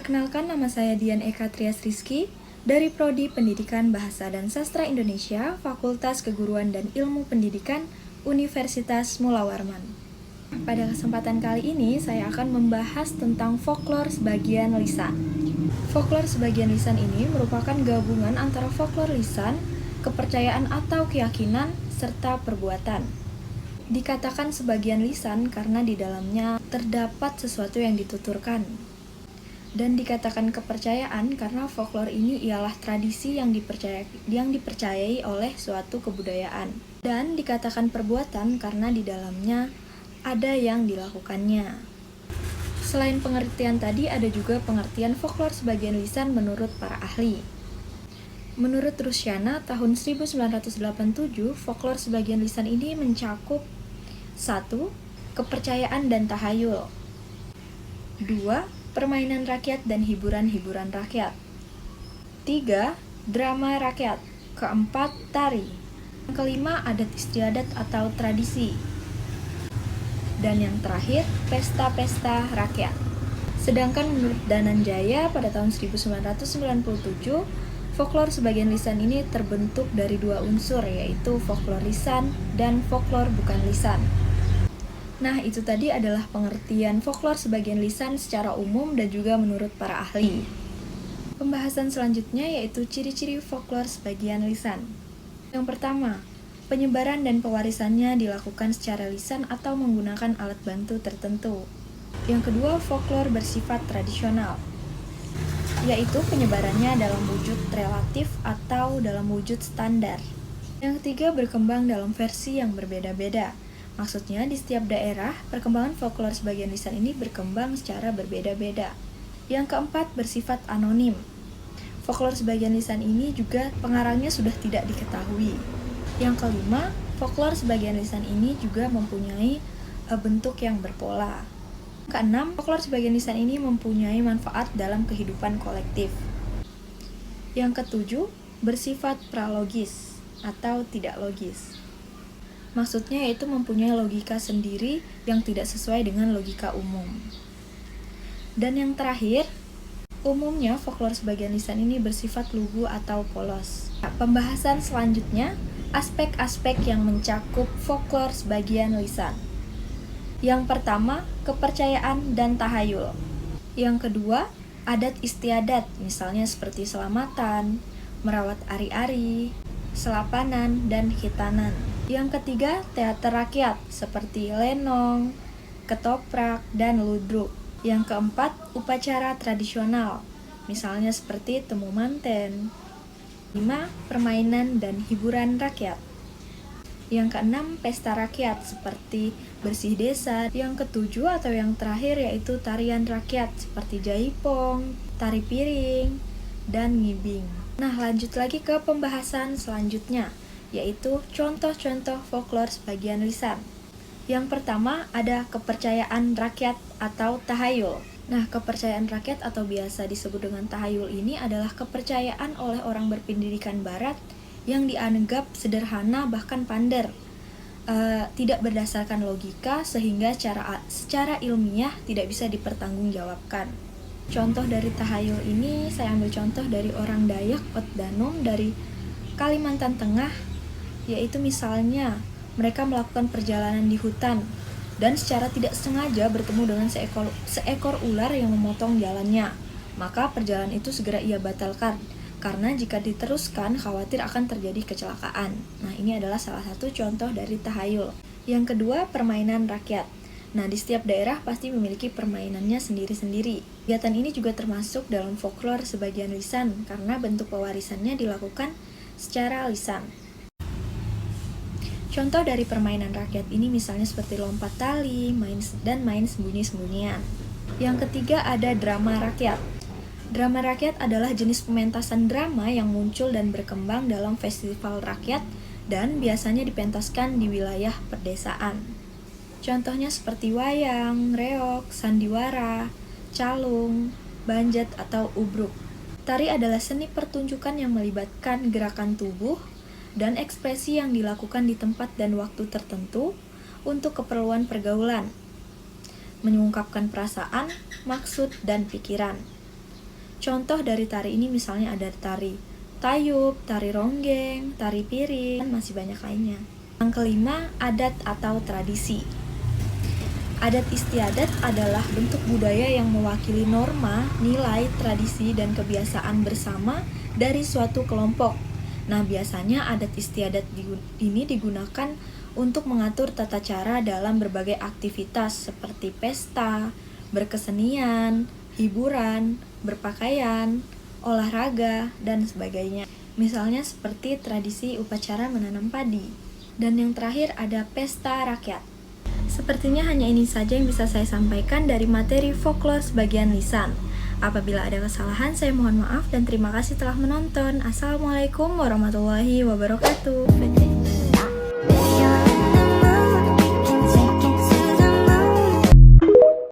Perkenalkan, nama saya Dian Eka Trias Rizky dari Prodi Pendidikan Bahasa dan Sastra Indonesia, Fakultas Keguruan dan Ilmu Pendidikan, Universitas Mula Warman. Pada kesempatan kali ini, saya akan membahas tentang folklore sebagian lisan. Folklore sebagian lisan ini merupakan gabungan antara folklore lisan, kepercayaan atau keyakinan, serta perbuatan. Dikatakan sebagian lisan karena di dalamnya terdapat sesuatu yang dituturkan. Dan dikatakan kepercayaan karena folklore ini ialah tradisi yang dipercayai oleh suatu kebudayaan. Dan dikatakan perbuatan karena di dalamnya ada yang dilakukannya. Selain pengertian tadi, ada juga pengertian folklore sebagian lisan menurut para ahli. Menurut Rusyana, tahun 1987, folklore sebagian lisan ini mencakup 1. Kepercayaan dan tahayul. 2. Permainan rakyat dan hiburan-hiburan rakyat. 3. Drama rakyat. 4. Tari. Yang kelima, adat istiadat atau tradisi. Dan yang terakhir, pesta-pesta rakyat. Sedangkan menurut Dananjaya pada tahun 1997, folklore sebagian lisan ini terbentuk dari dua unsur, yaitu folklore lisan dan folklore bukan lisan. Nah, itu tadi adalah pengertian folklore sebagian lisan secara umum dan juga menurut para ahli. Pembahasan selanjutnya yaitu ciri-ciri folklore sebagian lisan. Yang pertama, penyebaran dan pewarisannya dilakukan secara lisan atau menggunakan alat bantu tertentu. Yang kedua, folklore bersifat tradisional, yaitu penyebarannya dalam wujud relatif atau dalam wujud standar. Yang ketiga, berkembang dalam versi yang berbeda-beda. Maksudnya, di setiap daerah, perkembangan folklore sebagian lisan ini berkembang secara berbeda-beda. Yang keempat, bersifat anonim. Folklore sebagian lisan ini juga pengarangnya sudah tidak diketahui. Yang kelima, folklore sebagian lisan ini juga mempunyai bentuk yang berpola. Keenam, folklore sebagian lisan ini mempunyai manfaat dalam kehidupan kolektif. Yang ketujuh, bersifat pralogis atau tidak logis. Maksudnya yaitu mempunyai logika sendiri yang tidak sesuai dengan logika umum. Dan yang terakhir, umumnya folklore sebagian lisan ini bersifat lugu atau polos. Nah, pembahasan selanjutnya, aspek-aspek yang mencakup folklore sebagian lisan. Yang pertama, kepercayaan dan tahayul. Yang kedua, adat istiadat, misalnya seperti selamatan, merawat ari-ari, selapanan, dan khitanan. Yang ketiga, teater rakyat seperti lenong, ketoprak, dan ludruk. Yang keempat, upacara tradisional, misalnya seperti temu manten. 5. Permainan dan hiburan rakyat. Yang keenam, pesta rakyat seperti bersih desa. Yang ketujuh atau yang terakhir yaitu tarian rakyat seperti jaipong, tari piring, dan ngibing. Nah, lanjut lagi ke pembahasan selanjutnya, yaitu contoh-contoh folklore sebagian lisan. Yang pertama ada kepercayaan rakyat atau tahayul. Nah, kepercayaan rakyat atau biasa disebut dengan tahayul ini adalah kepercayaan oleh orang berpendidikan barat yang dianggap sederhana bahkan pander, tidak berdasarkan logika sehingga secara ilmiah tidak bisa dipertanggungjawabkan. Contoh dari tahayul ini saya ambil contoh dari orang Dayak Otdanum dari Kalimantan Tengah, yaitu misalnya mereka melakukan perjalanan di hutan dan secara tidak sengaja bertemu dengan seekor ular yang memotong jalannya. Maka perjalanan itu segera ia batalkan karena jika diteruskan khawatir akan terjadi kecelakaan. Nah, ini adalah salah satu contoh dari tahayul. Yang kedua, permainan rakyat. Nah, di setiap daerah pasti memiliki permainannya sendiri-sendiri. Kegiatan ini juga termasuk dalam folklore sebagian lisan karena bentuk pewarisannya dilakukan secara lisan. Contoh dari permainan rakyat ini misalnya seperti lompat tali, main sembunyi-sembunyian. Yang ketiga ada drama rakyat. Drama rakyat adalah jenis pementasan drama yang muncul dan berkembang dalam festival rakyat dan biasanya dipentaskan di wilayah pedesaan. Contohnya seperti wayang, reok, sandiwara, calung, banjat, atau ubruk. Tari adalah seni pertunjukan yang melibatkan gerakan tubuh dan ekspresi yang dilakukan di tempat dan waktu tertentu untuk keperluan pergaulan, mengungkapkan perasaan, maksud, dan pikiran. Contoh dari tari ini misalnya ada tari tayub, tari ronggeng, tari piring, dan masih banyak lainnya. Yang kelima, adat atau tradisi. Adat istiadat adalah bentuk budaya yang mewakili norma, nilai, tradisi, dan kebiasaan bersama dari suatu kelompok. Nah, biasanya adat istiadat ini digunakan untuk mengatur tata cara dalam berbagai aktivitas seperti pesta, berkesenian, hiburan, berpakaian, olahraga, dan sebagainya. Misalnya seperti tradisi upacara menanam padi. Dan yang terakhir ada pesta rakyat. Sepertinya hanya ini saja yang bisa saya sampaikan dari materi folklore sebagian lisan. Apabila ada kesalahan, saya mohon maaf dan terima kasih telah menonton. Assalamualaikum warahmatullahi wabarakatuh.